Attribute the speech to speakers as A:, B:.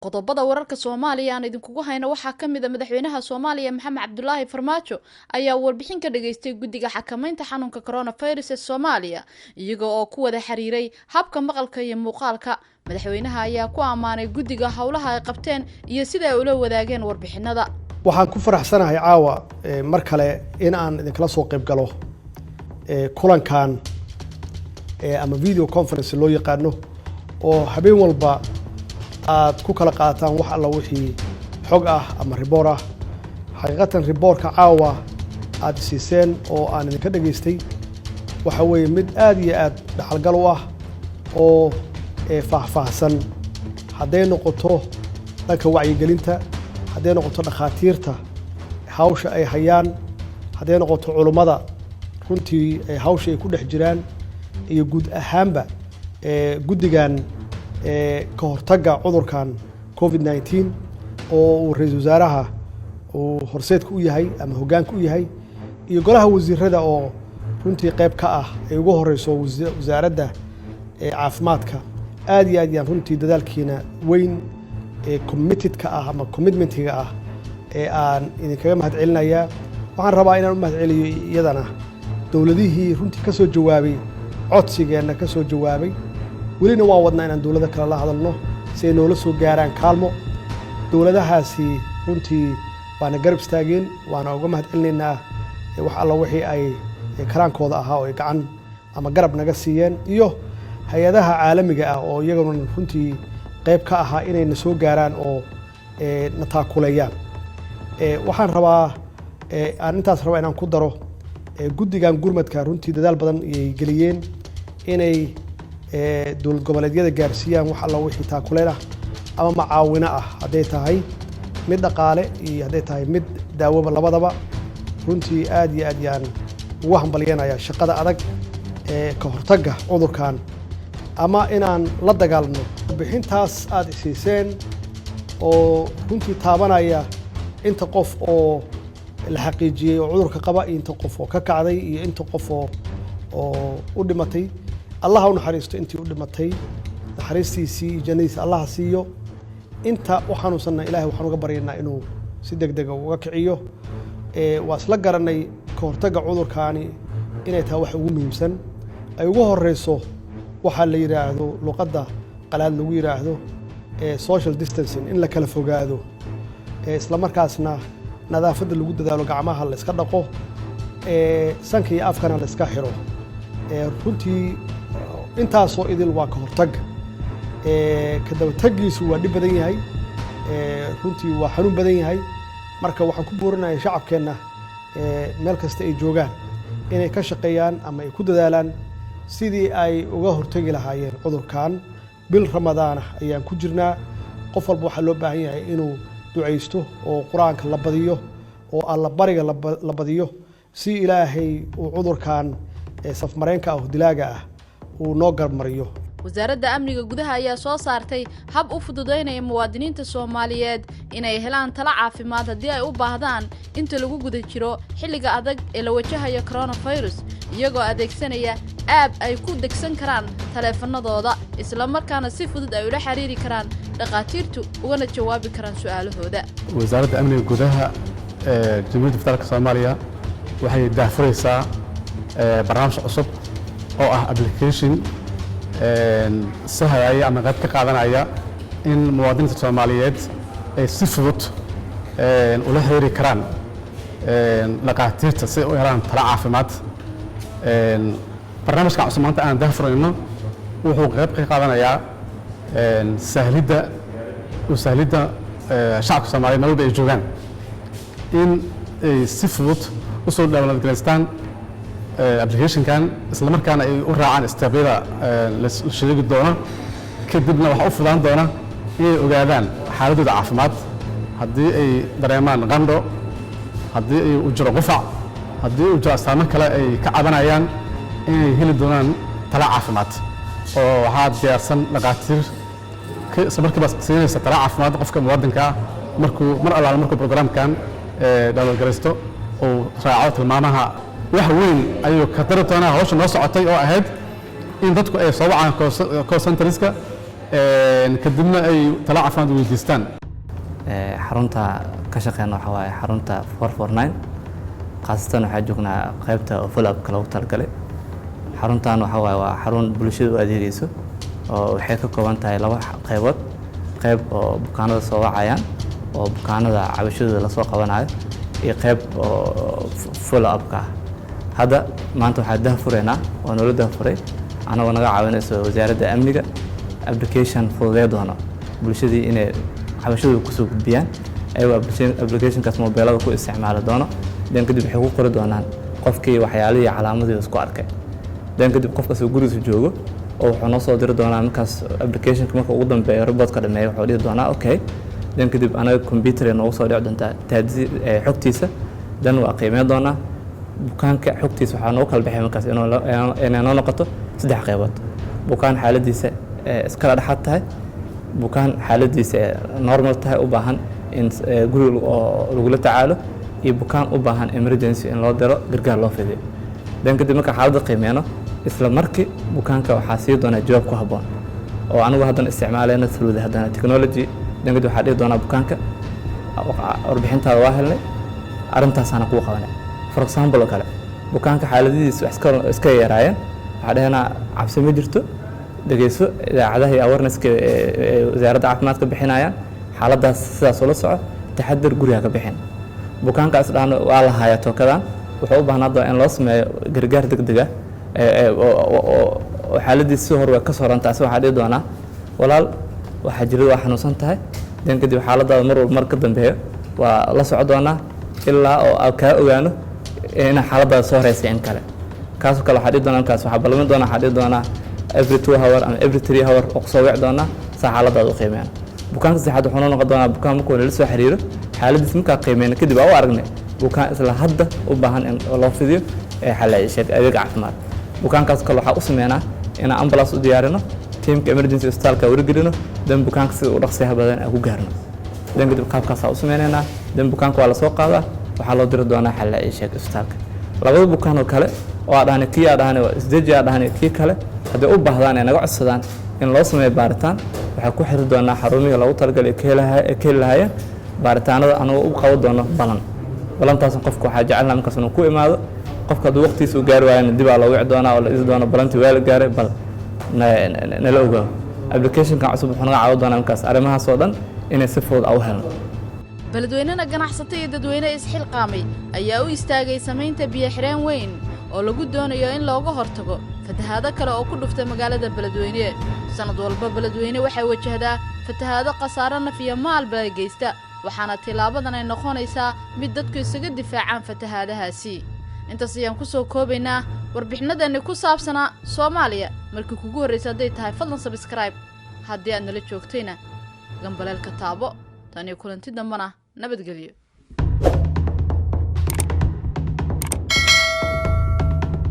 A: qodobada wararka Soomaaliya aan idinkugu hayno waxaa kamid ah madaxweynaha Soomaaliya Maxamed Cabdullaahi Farmaajo ayaa warbixin ka dhageystay guddiga xakamaynta xanuunka coronavirus ee Soomaaliya iyaga oo ku wada xiriiray habka maqalka iyo muuqaalka. madaxweynaha ayaa ku amaanay guddiga hawlaha ay qabteen iyo sida ay ula wadaageen warbixinada.
B: waxaan ku faraxsanahay caawa mar kale in aan idinkala soo qayb galo kulankan ama video conference loo yaqaano oo habeen walba aad ku kala qaataan wax alla wixii xog ah ama report ah. xaqiiqatan reportka caawa aad siiseen oo aan idinka dhageystay waxa weeye mid aad iyo aad dhaxalgal u ah oo faahfaahsan hadday noqoto dhanka wacyigelinta, hadday noqoto dhakhaatiirta hawsha ay hayaan, hadday noqoto culummada runtii hawsha ay ku dhex jiraan iyo guud ahaanba guddigan ka hortagga cudurkan COVID-19 oo uu ra'iisul wasaaraha uu horseedka u yahay ama hoggaanka u yahay iyo golaha wasiirada oo runtii qayb ka ah ay ugu horeyso wasaaradda caafimaadka. aad iyo aad yaan runtii dadaalkiina weyn committed ka ah ama commitmentiga ah aan idinkaga mahadcelinayaa. waxaan rabaa inaan u mahadceliyo iyadana dowladihii runtii ka soo jawaabay codsigeena ka soo jawaabay. welina waan wadnaa inaan dowladda kale la hadalno si ay noola soo gaaraan kaalmo. dowladahaasi runtii waana garab istaageen, waana uga mahadcelinaynaa wax alla wixii ay karaankooda ahaa oo ay gacan ama garab naga siiyeen, iyo hay-adaha caalamiga ah oo iyaguna runtii qayb ka ahaa inayna soo gaaraan oo na taakuleeyaan. waxaan rabaa aan intaas rabaa inaan ku daro guddigan gurmadka runtii dadaal badan ayay geliyeen inay dowlad goboleedyada gaarsiiyaan wax alla wixii taakuleen ah ama macaawino ah, hadday tahay mid dhaqaale iyo hadday tahay mid daawoba labadaba. runtii aad iyo aad yaan ugu hambalyeynaya shaqada adag ka hortagga cudurkan ama inaan la dagaalno. bixintaas aad isiiseen oo runtii taabanaya inta qof oo la xaqiijiyey oo cudurka qaba, inta qof oo ka kacday iyo inta qof oo u dhimatay. allah u naxariisto intii u dhimatay, naxariistiisii iyo jannadiisa allah siiyo. inta u xanuunsanna ilaahay waxaan uga baryaynaa inuu si degdeg uga kiciyo. waa isla garanay ka hortagga cudurkaani inay tahay wax ugu muhiimsan, ay ugu horeyso waxaa la yiraahdo luqadda qalaad lagu yiraahdo social distancing, in la kala fogaado, isla markaasna nadaafadda lagu dadaalo, gacmaha la iska dhaqo, sanka iyo afkana la iska xiro. runtii intaasoo idil waa ka hortag. ka dabataggiisu waa dhib badan yahay, runtii waa xanuun badan yahay. marka waxaan ku boorinayaa shacabkeenna meel kasta ay joogaan inay ka shaqeeyaan ama ay ku dadaalaan sidii ay uga hortagi lahaayeen cudurkan. bil ramadaana ayaan ku jirnaa. qof walba waxaa loo baahan yahay inuu ducaysto oo qur-aanka la badiyo oo alla bariga la badiyo si ilaahay uu cudurkan safmareenka ah dilaaga ah uu noo garmariyo.
A: wasaaradda amniga gudaha ayaa soo saartay hab u fududeynaya muwaadiniinta Soomaaliyeed inay helaan talo caafimaad haddii ay u baahdaan inta lagu guda jiro xilliga adag ee la wajahayo coronavirus, iyagoo adeegsanaya app ay ku degsan karaan taleefanadooda, isla markaana si fudud ay ula xiriiri karaan dhakhaatiirtu ugana jawaabi karaan su'aalahooda.
C: wasaaradda amniga gudaha ee Jamhuuriyadda Federaalka Soomaaliya waxay daahfuraysaa barnaamij cusub oo ah application sahayaya ama qayb ka qaadanaya in muwaadiniinta Soomaaliyeed ay si fudud ula xiriiri karaan dhakhaatiirta si ay u helaan talo caafimaad. barnaamijkan cusub maanta aan daahfurayno wuxuu qayb ka qaadanayaa sahlidda shacabka Soomaaliyeed meel walba ay joogaan in ay si fudud u soo download-garaystaan applicationkan, isla markaana ay u raacaan istabyada la sheegi doono. kadibna waxa u fudaan doona inay ogaadaan xaaladooda caafimaad, haddii ay dareemaan qandho, haddii ay u jiro qufac, haddii uu jiro astaamo kale ay ka cabanayaan, inay heli doonaan talo caafimaad. oo waxaa diyaarsan dhakhaatiir isla markiiba siinaysa talo caafimaad qofka muwaadinka ah mar allaale markuu programkan download-garaysto uu raaco tilmaamaha. wax weyn ayuu ka tari doonaa hawsha noo socotay oo ahayd in dadku ay soo wacaan call centerska kadibna ay tala caafimaad weydiistaan.
D: xarunta ka shaqeeyna waxa waaye xarunta 449 qaasatan waxaa joognaa qaybta follow-up-ka loogu talagalay. xaruntan waxa waaye waa xarun bulshada u adeegayso oo waxay ka kooban tahay 2 qaybood. qayb oo bukaanada soo wacayaan oo bukaanada cabashadooda la soo qabanayo iyo qayb oo follow-up-ka. hadda maanta waxaa daahfureynaa oo nolol daahfuray anagoo naga caawinayso wasaaradda amniga application fududeey doono bulshadii inay cabashadooda ku soo gudbiyaan ayagoo applicationkaas mobilada ku isticmaali doono. dan kadib waxay ku qori doonaan qofkii waxyaalihii calaamadii isku arkay. dan kadib qofkaas uu gurigiisa joogo oo wuxuu noo soo diri doonaa markaas applicationka marka ugu dambeeyo reportka dhameeyo wuxuu dhihi doonaa okay. dan kadib anaga computer noogu soo dhici doontaa xogtiisa dan waa qiimeyn doonaa bukaanka xogtiisa waxaa noo kala baxay markaas inay noo noqoto 3 qaybood. bukaan xaaladiisa iska dhaxad tahay, bukaan xaaladiisa normal tahay u baahan in guriga lagu la tacaalo, iyo bukaan u baahan emergency in loo diro gargaar loo fidiyo. dan kadib marka xaaladda qiimeeno isla markii bukaanka waxaa sii doonaa jawaab ku habboon oo anigu haddan isticmaalayna through haddana technology. dan kadib waxaa dhihi doonaa bukaanka warbixintaada waa helnay arrintaasana kuu qabanay. for example kale bukaanka xaaladiisa iska yaraayeen waxaa dhahnaa cabsi ma jirto, dhageyso idaacadaha iyo awareness-ka wasaaradda caafimaadka bixinayaan xaaladaas sidaas ula soco taxadar guriga ka bixin. bukaankaas dhahno waa la hayaa tookadan wuxuu u baahnaa in loo sameeyo gargaar degdeg ah oo xaaladiisa si hor way ka soorantaas. waxaa dhihi doonaa walaal waxaa jirada waa xanuunsan tahay. dan kadib xaaladaada mar walba mar ka dambeeyo waa la soco doonaa ilaa oo kaa ogaano in xaaladaada soo horeysay in kale. kaasoo kale waxaa dhihi doonaa markaas waxaa balmin doonaa waxaa dhihi doonaa every 2 hour ama every 3 hour oo kusoo wici doonaa saa xaaladaada u qiimeeyaan. bukaanka saddexaad wuxuu noo noqon doonaa bukaan markuu nala soo xiriiro xaaladiisa markaa qiimeeyna kadib aa u aragnay bukaan isla hadda u baahan in loo fidiyo adeeg caafimaad. bukaankaas kale waxaa u sameynaa inaan ambulance u diyaarino, tiimka emergency hospitalka wargelino, dan bukaanka sida u dhaqsiyaha badan aan ku gaarno. dan kadib qaabkaasaa u sameynaynaa. dan bukaanka waa la soo qaadaa waxaa loo diri doonaa hospitalka. labada bukaan oo kale oo aan dhahnay kii aan dhahnay waa isdeji aan dhahnay kii kale haddii u baahdaan ay naga codsadaan in loo sameeyo baaritaan waxaa ku xiri doonaa xarumihii loogu talagalay ka heli lahaayeen baaritaanada anagoo u qaban doono balantaas qofka waxaa jecelnaa markaas inuu ku imaado. qofka hadduu waqtigiisa u gaari waayana dib aa loo wici doonaa oo la isi doono balantii waa la gaaray bal nala ogaado. applicationkan cusub wuxuu naga caawin doonaa markaas arrimahaas oo dhan inay si fudud u helno.
A: beledweynena ganacsato iyo dadweyne isxilqaamay ayaa u istaagay samaynta biyo-xireen weyn oo lagu doonayo in looga hortago fatahaado kale oo ku dhufta magaalada beledweyne. sanad walba beledweyne waxay wajahdaa fatahaado khasaaro naf iyo maalba geysta, waxaana tilaabadan ay noqonaysaa mid dadku isaga difaacaan fatahaadahaasi. intaas ayaan ku soo koobaynaa warbixinadeenni ku saabsanaa Soomaaliya. markii kugu horreysay hadday tahay fadlan subscribe, haddii aad nala joogtayna gambaleelka taabo. tani kulanti dambana nabadgelyo.